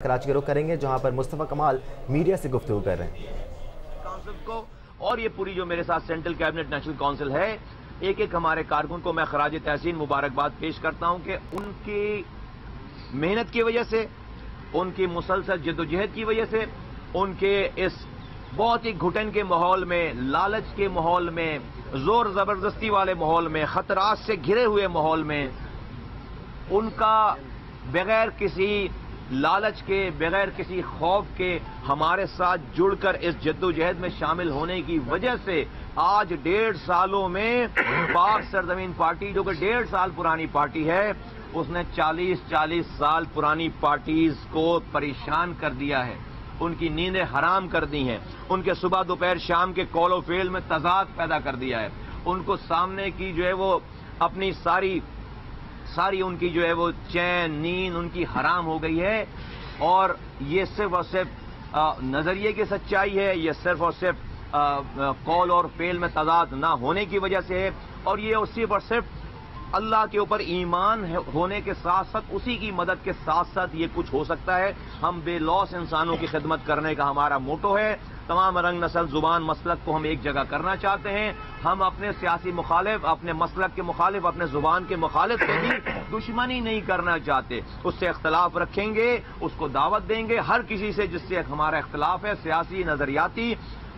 کراچی کا رخ کریں گے جہاں پر مصطفیٰ کمال میڈیا سے گفتگو کر رہے ہیں کونسل کو اور یہ پوری جو میرے ساتھ سینٹرل کیبنٹ نیشنل کونسل ہے، ایک ایک ہمارے کارکن کو میں خراج تحسین مبارکباد پیش کرتا ہوں کہ ان کی محنت کی وجہ سے، ان کی مسلسل جدوجہد کی وجہ سے، ان کے اس بہت ہی گھٹن کے ماحول میں، لالچ کے ماحول میں، زور زبردستی والے ماحول میں، خطرات سے گھرے ہوئے ماحول میں، ان کا بغیر کسی لالچ کے، بغیر کسی خوف کے ہمارے ساتھ جڑ کر اس جدوجہد میں شامل ہونے کی وجہ سے آج 1.5 سالوں میں پاک سرزمین پارٹی، جو کہ 1.5 سال پرانی پارٹی ہے، اس نے 40 سال پرانی پارٹیز کو پریشان کر دیا ہے، ان کی نیندیں حرام کر دی ہیں، ان کے صبح دوپہر شام کے کال و فعل میں تضاد پیدا کر دیا ہے، ان کو سامنے کی جو ہے وہ اپنی ساری ان کی جو ہے وہ چین نیند ان کی حرام ہو گئی ہے، اور یہ صرف اور صرف نظریے کی سچائی ہے، یہ صرف اور صرف قول اور فعل میں تضاد نہ ہونے کی وجہ سے ہے، اور یہ صرف اور صرف اللہ کے اوپر ایمان ہونے کے ساتھ ساتھ اسی کی مدد کے ساتھ ساتھ یہ کچھ ہو سکتا ہے۔ ہم بے لوث انسانوں کی خدمت کرنے کا ہمارا موٹو ہے، تمام رنگ نسل زبان مسلک کو ہم ایک جگہ کرنا چاہتے ہیں، ہم اپنے سیاسی مخالف، اپنے مسلک کے مخالف، اپنے زبان کے مخالف سے بھی دشمنی نہیں کرنا چاہتے، اس سے اختلاف رکھیں گے، اس کو دعوت دیں گے، ہر کسی سے جس سے ہمارا اختلاف ہے، سیاسی، نظریاتی،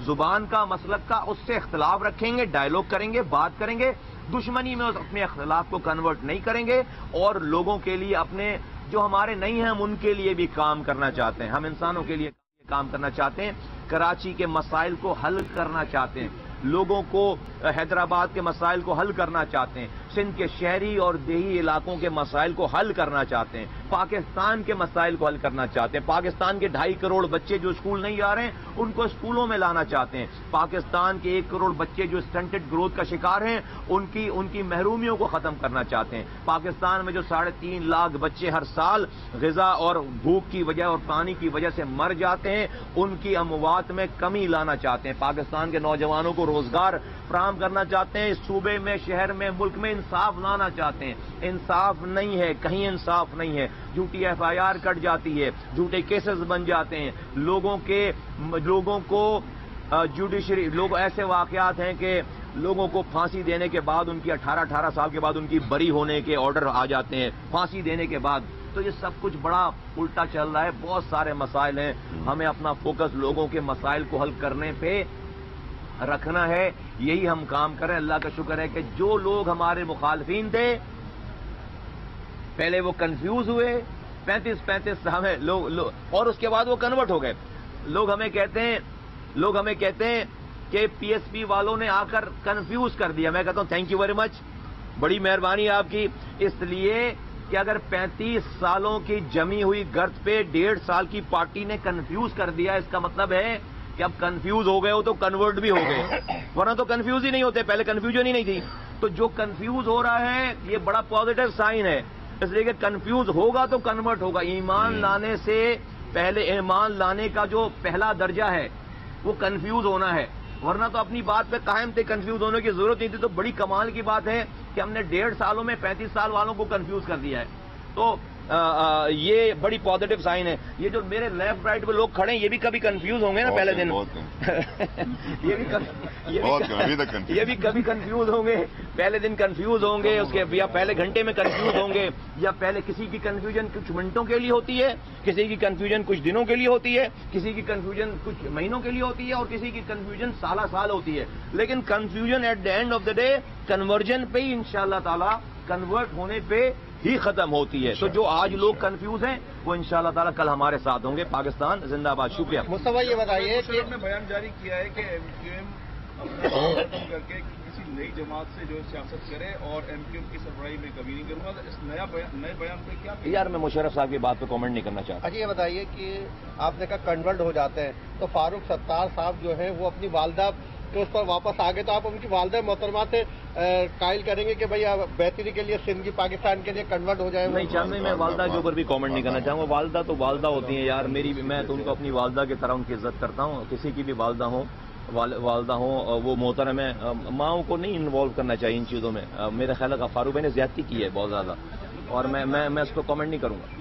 زبان کا، مسلک کا، اس سے اختلاف رکھیں گے، ڈائیلاگ کریں گے، بات کریں گے، دشمنی میں اپنے اختلاف کو کنورٹ نہیں کریں گے، اور لوگوں کے لیے اپنے جو ہمارے نہیں ہیں ہم ان کے لیے بھی کام کرنا چاہتے ہیں، ہم انسانوں کے لیے کام کرنا چاہتے ہیں، کراچی کے مسائل کو حل کرنا چاہتے ہیں، لوگوں کو حیدرآباد کے مسائل کو حل کرنا چاہتے ہیں، سندھ کے شہری اور دیہی علاقوں کے مسائل کو حل کرنا چاہتے ہیں، پاکستان کے مسائل کو حل کرنا چاہتے ہیں، پاکستان کے 2.5 کروڑ بچے جو اسکول نہیں جا رہے ہیں ان کو اسکولوں میں لانا چاہتے ہیں، پاکستان کے 1 کروڑ بچے جو اسٹنٹڈ گروتھ کا شکار ہیں ان کی محرومیوں کو ختم کرنا چاہتے ہیں، پاکستان میں جو 3.5 لاکھ بچے ہر سال غذا اور بھوک کی وجہ اور پانی کی وجہ سے مر جاتے ہیں ان کی اموات میں کمی لانا چاہتے ہیں، پاکستان کے نوجوانوں کو روزگار فراہم کرنا چاہتے ہیں، اس صوبے میں، شہر میں، ملک میں انصاف لانا چاہتے ہیں، انصاف نہیں ہے، کہیں انصاف نہیں ہے، جھوٹی FIR کٹ جاتی ہے، جھوٹے کیسز بن جاتے ہیں، لوگوں کو جوڈیشری، لوگ ایسے واقعات ہیں کہ لوگوں کو پھانسی دینے کے بعد ان کی 18 سال کے بعد ان کی بری ہونے کے آرڈر آ جاتے ہیں، پھانسی دینے کے بعد، تو یہ سب کچھ بڑا الٹا چل رہا ہے، بہت سارے مسائل ہیں، ہمیں اپنا فوکس لوگوں کے مسائل کو حل کرنے پہ رکھنا ہے، یہی ہم کام کریں۔ اللہ کا شکر ہے کہ جو لوگ ہمارے مخالفین تھے پہلے وہ کنفیوز ہوئے، 35 ہمیں لوگ اور اس کے بعد وہ کنورٹ ہو گئے، لوگ ہمیں کہتے ہیں کہ PSP والوں نے آ کر کنفیوز کر دیا، میں کہتا ہوں تھینک یو ویری مچ، بڑی مہربانی آپ کی، اس لیے کہ اگر 35 سالوں کی جمی ہوئی گرد پہ 1.5 سال کی پارٹی نے کنفیوز کر دیا، اس کا مطلب ہے کہ اب کنفیوز ہو گئے ہو تو کنورٹ بھی ہو گئے، ورنہ تو کنفیوز ہی نہیں ہوتے، پہلے کنفیوژن ہی نہیں تھی، تو جو کنفیوز ہو رہا ہے یہ بڑا پازیٹو سائن ہے، اس لیے کہ کنفیوز ہوگا تو کنورٹ ہوگا، ایمان لانے سے پہلے، ایمان لانے کا جو پہلا درجہ ہے وہ کنفیوز ہونا ہے، ورنہ تو اپنی بات پہ قائم تھے، کنفیوز ہونے کی ضرورت نہیں تھی، تو بڑی کمال کی بات ہے کہ ہم نے 1.5 سالوں میں 35 سال والوں کو کنفیوز کر دیا ہے، تو یہ بڑی پازیٹو سائن ہے۔ یہ جو میرے لیفٹ رائٹ پہ لوگ کھڑے ہیں یہ بھی کبھی کنفیوز ہوں گے نا پہلے دن یہ بھی کبھی کنفیوز ہوں گے، پہلے دن کنفیوز ہوں گے، اس کے یا پہلے گھنٹے میں کنفیوز ہوں گے، یا پہلے کسی کی کنفیوژن کچھ منٹوں کے لیے ہوتی ہے، کسی کی کنفیوژن کچھ دنوں کے لیے ہوتی ہے، کسی کی کنفیوژن کچھ مہینوں کے لیے ہوتی ہے، اور کسی کی کنفیوژن سال ہوتی ہے، لیکن confusion at the end of the day conversion پہ ہی انشاءاللہ تعالی، کنورٹ ہونے پہ ہی ختم ہوتی ہے، تو جو آج لوگ کنفیوز ہیں وہ انشاءاللہ تعالی کل ہمارے ساتھ ہوں گے۔ پاکستان زندہ آباد۔ شکریہ۔ مصطفیٰ یہ بتائیے کہ نے بیان جاری کیا ہے کہ MQM کر کے کسی نئی جماعت سے جو سیاست کرے اور MQM کی سربراہی میں کبھی نہیں کروں گا، اس نئے بیان پہ کیا؟ یار میں مشرف صاحب کی بات پہ کامنٹ نہیں کرنا چاہتا۔ اچھا یہ بتائیے کہ آپ نے کہا کنورٹ ہو جاتے ہیں، تو فاروق ستار صاحب جو ہیں وہ اپنی والدہ کے اس پر واپس آ گئے، تو آپ ان کی والدہ محترمہ سے قائل کریں گے کہ بھائی بہتری کے لیے سندھ کی پاکستان کے لیے کنورٹ ہو جائے؟ نہیں چاہتے، میں والدہ کے اوپر بھی کامنٹ نہیں کرنا چاہوں گا، والدہ تو والدہ ہوتی ہیں یار، میری بھی، میں تو ان کو اپنی والدہ کی طرح ان کی عزت کرتا ہوں، کسی کی بھی والدہ ہوں وہ محترم ہے، ماؤں کو نہیں انوالو کرنا چاہیے ان چیزوں میں، میرے خیال ہے فاروق بھائی نے زیادتی کی ہے بہت زیادہ، اور میں اس کو کامنٹ نہیں کروں گا۔